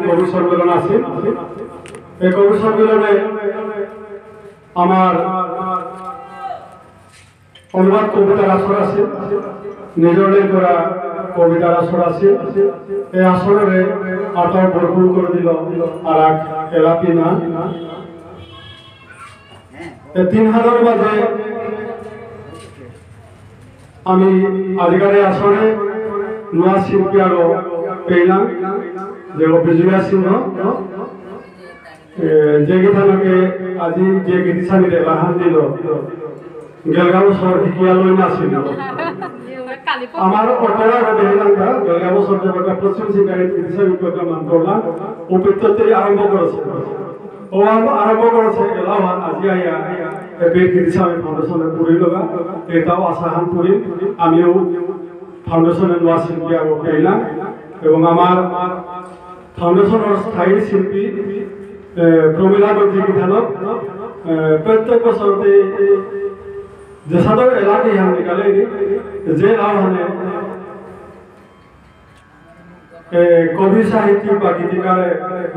কবি সম্মেলন আছে। এই কবি সম্মেলনে আমার অনুবাদ কবিতার আসর আছে, নিজের করা কবিতার আসর আছে। এই আসরে আটাও ভরপুর করে দিল আর এক এলাকি না 3000 বাজে আমি আজকের আসরে নয়া শিল্পী আরো পেলাম যে বিজয়া সিংহ যে গীতানকে আজি যে গীতিসানিরে বাহান দিল গেলগাঁও শহর শিকিয়া লই নাছিল আমার অপরা বেহিলাঙ্গা গেলগাঁও শহর পশ্চিম সিংহারি গীতিসানি প্রোগ্রাম করলাম উপত্যতে আরম্ভ করেছে আরম্ভ করেছে এলাহান আজি আইয়া এবে গীতিসানি ফাউন্ডেশনে পুরি লগা এটাও আশাহান পুরি আমিও ফাউন্ডেশনের নয়া শিল্পী আরো পেলাম এবং আমার ফাউন্ডেশনের স্থায়ী শিল্পী প্রমীলা বৈদ্যিক ধানক প্রত্যেক বছরতে যেসাদর এলাকায় হান নিকালে যে নাম হানে কবি সাহিত্যিক বা গীতিকারে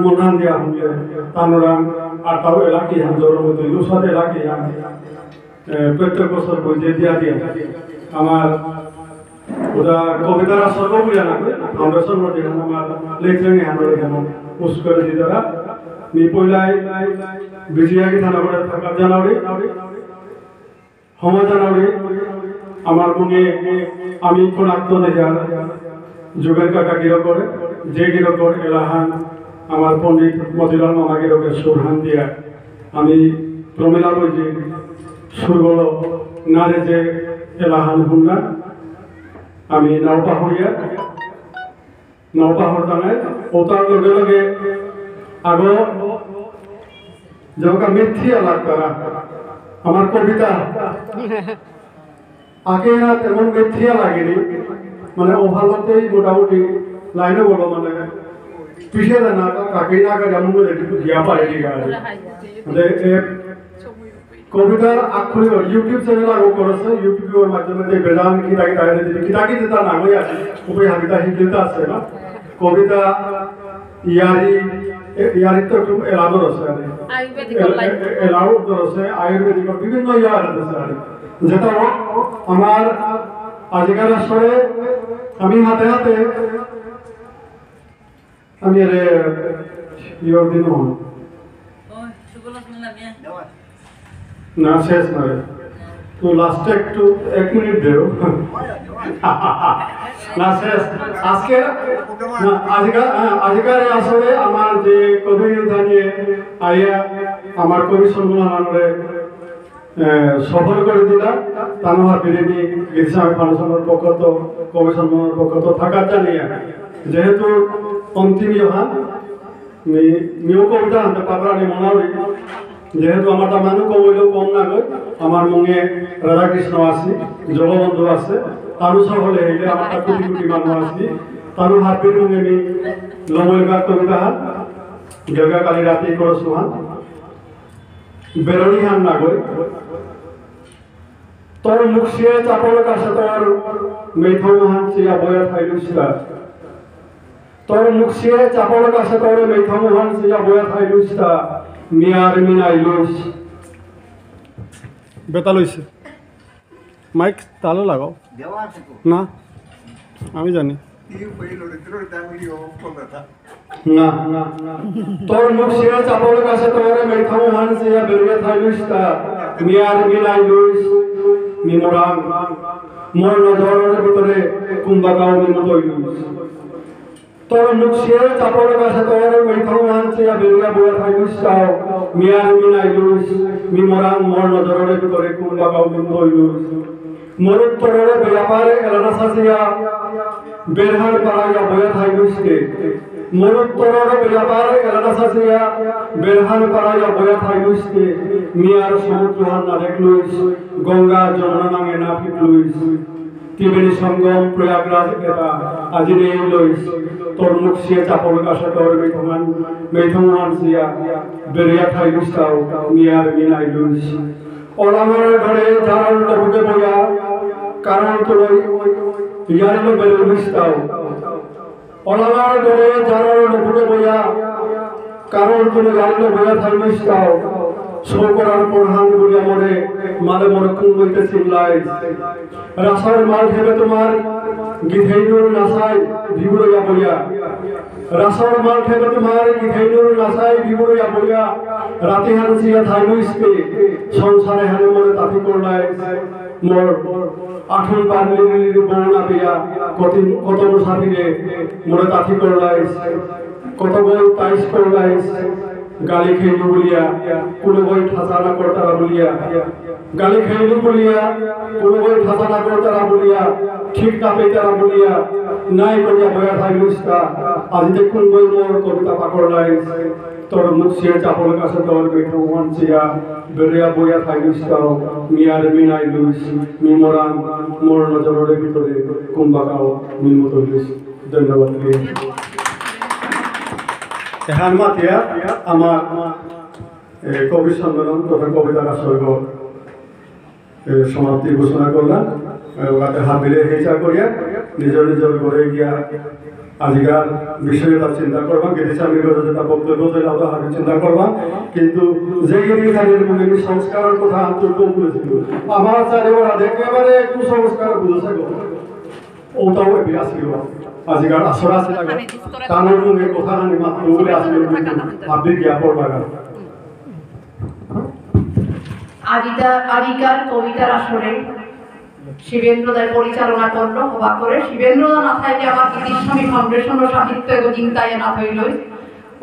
মনান দিয়া হলে তানোরাম আর তাও এলাকায় হান জোর মতো লুসাদ এলাকায় হান প্রত্যেক বছর বই যে দিয়া দিয়া আমার ওটা কবিতার সর্বগুলি আনবে ফাউন্ডেশন মধ্যে আমার লেখলেন হানোর যেমন পোস্ট করে দিতারা মি পয়লাই বিজয়াগি থানা করে থাকার জানাওড়ি হমা জানাওড়ি আমার মনে আমি কোন আত্মদেহার যুগের কাকা গিরো করে যে গিরো করে এলাহান আমার পণ্ডিত মতিলাল মামা গিরোকে সুরহান দিয়া আমি প্রমীলা বইজি সুরগুলো নারে যে এলাহান হুন্না আমি নৌপাহর জানাই ওটার লগে লগে আগো যেমন মিথ্যি আলাপ করা আমার কবিতা আগে না তেমন মিথ্যিয়া লাগেনি মানে ওভারতেই মোটামুটি লাইনে বলো মানে পিছিয়ে দেয় না কাকে না কাকে যেমন গিয়া পারেনি কবিতার আক্ষরিক ইউটিউব চ্যানেল আরো করেছে ইউটিউবের মাধ্যমে যে বেদান কিতাকি তাহলে কিতাকি যেটা না হয়ে আছে উপরে হাবিতা হিন্দিতে আছে না কবিতা ইয়ারি তো একটু এলাদর আছে এলাদর আছে আয়ুর্বেদিক বিভিন্ন ইয়ার আছে যেটা আমার আজকের আসরে আমি হাতে হাতে আমি এর ইয়র দিন না শেষ নয় তো লাস্টে একটু 1 মিনিট দেও না শেষ আজকের আসরে আমার যে কবি নিয়ে আইয়া আমার কবি সম্মেলনে সফল করে দিলাম তানোহার বিরেনি গীতিসামি ফাউন্ডেশনের পক্ষ তো কবি সম্মেলনের পক্ষ তো থাকার জানিয়ে যেহেতু অন্তিম ইহান মিও কবিতা আনতে পারলাম মনাবি যেহেতু আমার মানুষ কবইলেও কম না গই আমার মনে রাধাকৃষ্ণ আছে জগবন্ধু আছে তারু হলে হইলে আমার কোটি কোটি মানুষ আছে তারু হাতের মনে আমি লমলগা কবিতা হান গেলগা কালী রাতে করছো হান বেরোনি হান না গই তোর মুখ সিয়ে চাপল কাছে তোর মেথম হান সিয়া বয়া থাইলুসা তোর মুখ সিয়ে চাপল কাছে তোর মেথম হান সিয়া বয়া থাইলুসা মিয়ার মিনাই লইস বেতা লইছে মাইক তালো লাগাও না আমি জানি না তোর মুখ সিয়া চাপল কাছে তোর মেথম হান সিয়া বেরিয়ে থাইলুসা মিয়ার মিনাই লইস মিমরাম মোর নজরের ভিতরে কুম্বাকাও মিমতই লইস তোর মুখ সিয়ে চাপল কাছে তোর মেথম হান সিয়া বেরিয়ে বয়া থাইলুসা মিয়ার মিনাই লইস মিমরাম মোর নজরের ভিতরে কুম্বাকাও মিমতই লইস মরুত তোরে ব্যাপারে এলানা সাজিয়া বেরহার পাড়াইয়া বয়া থাইলুসকে মরুত তোরে ব্যাপারে এলানা সাজিয়া বেরহার পাড়াইয়া বয়া থাইলুসকে মিয়ার সমুদ্র হান না দেখলুইস গঙ্গা যমুনা নামে না ফিটলুইস ত্রিবেণী সঙ্গম প্রয়াগরাজ এটা আজি নেই লইস তোর মুখ সিয়ে চাপল কাছে তোর মেথমান সিয়া বেরিয়া থাইলুসটাও মিয়ার মিনাই লুইস ওলামের ঘরে জানাল বুকে বইয়া কারণ তোর ইয়ার বেরুলিসটাও অলামার ধরে জানার নপুটে বইয়া কারোর কোনো গাড়িতে বইয়া থাকবিস তাও শো করার পর হাম বলিয়া মরে মালে মরক্ষণ বইতে চিল্লাই রাসার মাল খেবে তোমার গিধেইনুর নাসাই ভিবুরইয়া বইয়া রাসার মাল খেবে তোমার গিধেইনুর নাসাই ভিবুরইয়া বইয়া রাতে হানসিয়া থাইলুইসকে সংসারে হানে মরে তাতি করলাই মোর আঠুন পারলির বউনা পেয়া কত সাথীরে মরে তাতি করলাই কত বই তাইস করলাই গালি খেইলু বলিয়া কোনো বই ঠাসানা করতারা বলিয়া গালি খেইলু বলিয়া কোনো বই ঠাসানা করতারা বলিয়া ঠিক না পেতারা বলিয়া নাই করিয়া বয়া থাইলুসটা আজি দেখুন বই মোর কবিতা পাকড় লাই তোর মুখ সিয়ে চাপল কাছে তোর বেঠু মঞ্চিয়া বেরিয়া বইয়া থাইলুসটাও মিয়ার মিনাই লুইস মিমরান মোর নজরের ভিতরে কুম্বাকাও মিমত লুইস ধন্যবাদ। এখান মাতিয়া আমার কবি সম্মেলন তথা কবিতার আসর সমাপ্তি ঘোষণা করলাম। হাত মিলে হিংসা করিয়া নিজের নিজের ঘরে গিয়া আজিকার বিষয়ে তার চিন্তা করবা গেরিস্বামীর যেটা বক্তব্য সেটা হাতে চিন্তা করবা কিন্তু যে গিরিখানের মনে সংস্কারের কথা আন্তর্কম করেছিল আমার চারে ওরা একেবারে কুসংস্কার বুঝেছে ওটাও আসছিল আজিকার আসর আছে তানোর মুখে কথা নানি মাত্র বলে আসলে ভাববে গিয়া পড়বা আজিকার কবিতার আসরে শিবেন্দ্রদার পরিচালনা করলো হওয়া করে শিবেন্দ্রদা না থাকলে আমার গীতিস্বামী ফাউন্ডেশন ও সাহিত্য এবং চিন্তায় না থইল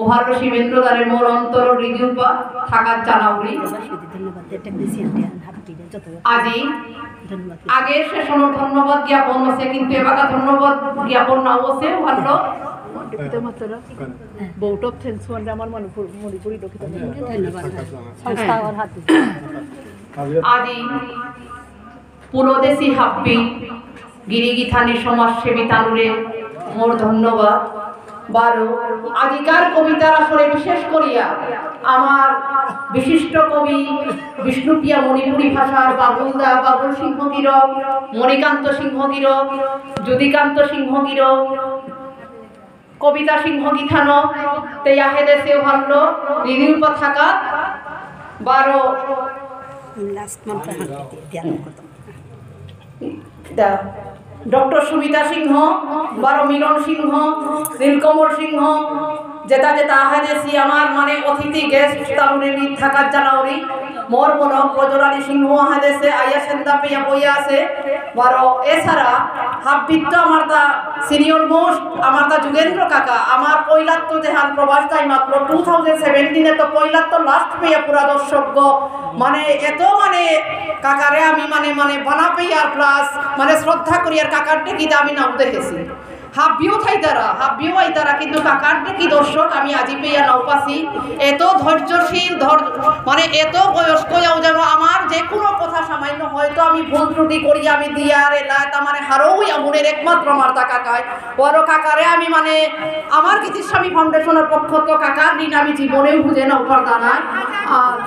ওহার শিবেন্দ্রদারে মোর অন্তর হৃদয়পা থাকার জানাউরি আজি আগের শেষণ ধন্যবাদ জ্ঞাপন আছে কিন্তু এবার ধন্যবাদ জ্ঞাপন না অবশ্যই ভালো বৌটক থেলসুয়ানরা আমার মণিপুরি দক্ষিণ ধন্যবাদ আদি পুরোদেশি হাপ্পি গিরিগিথানি সমাজসেবী তানুরে মোর ধন্যবাদ। 12 আজিকার কবিতার আসরে বিশেষ করিয়া আমার বিশিষ্ট কবি বিষ্ণুপ্রিয়া মণিপুরী ভাষার বাবুলদা বাবুল সিংহ গিরক মণিকান্ত সিংহ গিরক যুদিকান্ত সিংহ গিরক কবিতা সিংহ গিথানো তেয়া হেদেশে ভাল্য রিনিউপ থাকা 12 ডক্টর সুমিতা সিংহ 12 মিলন সিংহ নীলকমল সিংহ যেটা যেটা আহেদেশি আমার মানে অতিথি গেস্ট তাউরি থাকার জানাউরি মোর মনক প্রজরানী সিংহ আহেদেশে আইয়া সেন্দা পেয়া বইয়া আছে 12 এছাড়া হাববিত্ত আমার দা সিনিয়র মোস্ট আমার দা যুগেন্দ্র কাকা আমার পয়লাত্ত দেহান প্রবাস তাই মাত্র 2017 তো পয়লাত্ত লাস্ট পেয়া পুরা দর্শক মানে এত মানে কাকারে আমি মানে মানে বানা পেয়ার প্লাস মানে শ্রদ্ধা করি আর কাকার টেকিতে আমি নাম দেখেছি হাবিও হাবিও আইতারা কিন্তু কাকার টেকি দর্শক আমি আজি পেয়া নাও পাছি এত ধৈর্যশীল মানে এত বয়স্ক যাও যেন আমার যে কোনো কথা সামান্য হয়তো আমি ভুল ত্রুটি করি আমি দিয়ার এলা তা মানে হারও মনের একমাত্র আমার তা কাকায় বড় কাকারে আমি মানে আমার গীতিস্বামী ফাউন্ডেশনের পক্ষ তো কাকার ঋণ আমি জীবনেও বুঝে না উপার্তা নাই আর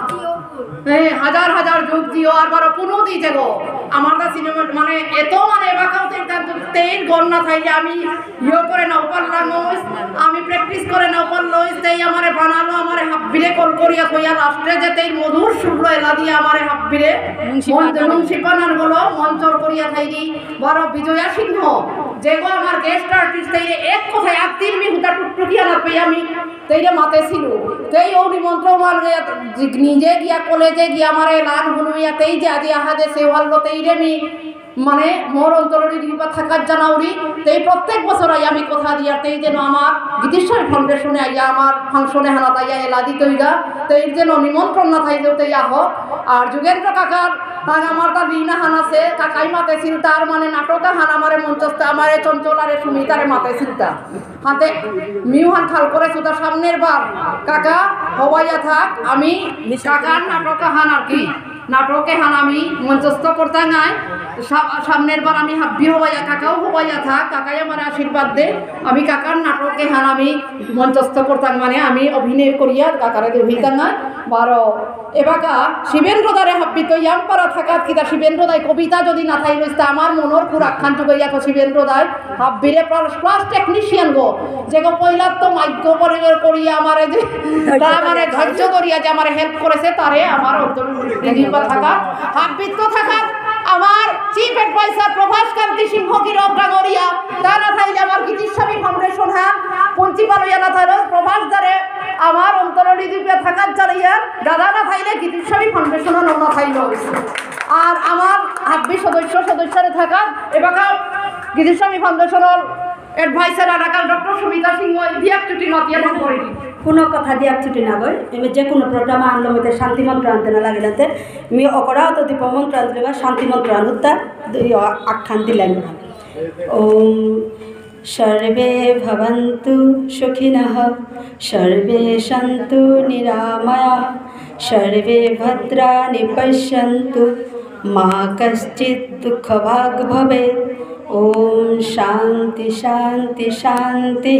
হাজার হাজার যুগ জিও আর 12 পুনঃ দিয়ে যাবো আমার কাছে সিনেমা মানে এত মানে এবাকাউতে তেল গন্না থাইলে আমি ইয়ে করে নাও পারলাম আমি প্র্যাকটিস করে নাও পারলো তেই আমারে বানালো আমারে হাব্বিরে কল করিয়া কইয়া লাস্টে যে তেই মধুর সুর এলা দিয়ে আমারে হাব্বিরে মুন্সিপানার গুলো মঞ্চর করিয়া থাইলি 12 বিজয়া সিংহ যেগো আমার গেস্ট আর্টিস্ট তাইলে এক কথায় একদিন মি হুতা টুকটুকিয়া না পেয়ে আমি তেইরে মাতে ছিল তেই ও নিমন্ত্রণ মাল নিজে গিয়া কলেজে গিয়া আমারে লান হুনুইয়া তেই যে আজি আহাদে সে ভালো তেইরে মি মানে মোর অন্তরের দিবা থাকার জানাউরি তেই প্রত্যেক বছর আই আমি কথা দিয়া তেই যেন আমার গীতিস্বামী ফাউন্ডেশনে আইয়া আমার ফাংশনে হানা তাইয়া এলা দিতইগা তেই যেন নিমন্ত্রণ না থাইলেও তেই আহ আর যুগেন্দ্র কাকার আমার তার রিনা হান আছে কাকাই মাতেছিল তার মানে নাটকা হান আমারে মঞ্চস্থ আমারে চঞ্চলারে সুমিতারে মাতেছিল তা হাতে মিউহান খাল করেছো তার সামনের বার কাকা হওয়াইয়া থাক আমি কাকার নাটকা হান আর কি নাটকে হান আমি মঞ্চস্থ করতে নাই সামনের বার আমি হাব্বি হওয়াইয়া কাকাও হওয়াইয়া থাক কাকাই আমার আশীর্বাদ দে আমি কাকার নাটকে হান আমি মঞ্চস্থ করতাম মানে আমি অভিনয় করিয়া কাকারে হইতাম না 12 এবাকা শিবেন্দ্র দ্বারে হাব্বি তো ইয়াম পারা থাকাত কিতা শিবেন্দ্র দায় কবিতা যদি না থাই লইস্তা আমার মনের পুর আখ্যান যুগাইয়া তো শিবেন্দ্র দায় হাব্বিরে ক্লাস টেকনিশিয়ান গো যে গো পয়লার তো মাইক্য করিয়া আমারে যে তারা আমারে ধৈর্য করিয়া যে আমারে হেল্প করেছে তারে আমার অন্তর্নির্ভর থাকা হাব্বিত তো থাকা আমার চিফ অ্যাডভাইসার প্রভাস কান্তি সিংহ গিরক ডাঙরিয়া তা না থাইলে আমার গীতিস্বামী ফাউন্ডেশন হ্যাঁ প্রিন্সিপাল হইয়া না থাইলে প্রভাস দ্বারে আমার অন্তর্নির্ভর থাকার চালিয়া দাদা না থাইলে গীতিস্বামী ফাউন্ডেশনও না থাইল আর আমার 26 সদস্যরে থাকা এবার গীতিস্বামী ফাউন্ডেশনের এডভাইসার এলাকার ডক্টর সুমিতা সিংহ দিয়াক ছুটি নতিয়া করে কোনো কথা দিয়াক ছুটি না গই এমনি যে কোনো প্রোগ্রাম আনলো মধ্যে শান্তি মন্ত্র আনতে না লাগে যাতে মি অকরা তো দীপ মন্ত্র আনতে বা শান্তি মন্ত্র আনুতা আখ্যান দিলেন ওম সর্বে ভবন্তু সুখিনঃ সর্বে সন্তু নিরাময়াঃ সর্বে ভদ্রাণি পশ্যন্তু মা কশ্চিৎ দুঃখভাগ ভবেৎ ওম শান্তি শান্তি শান্তি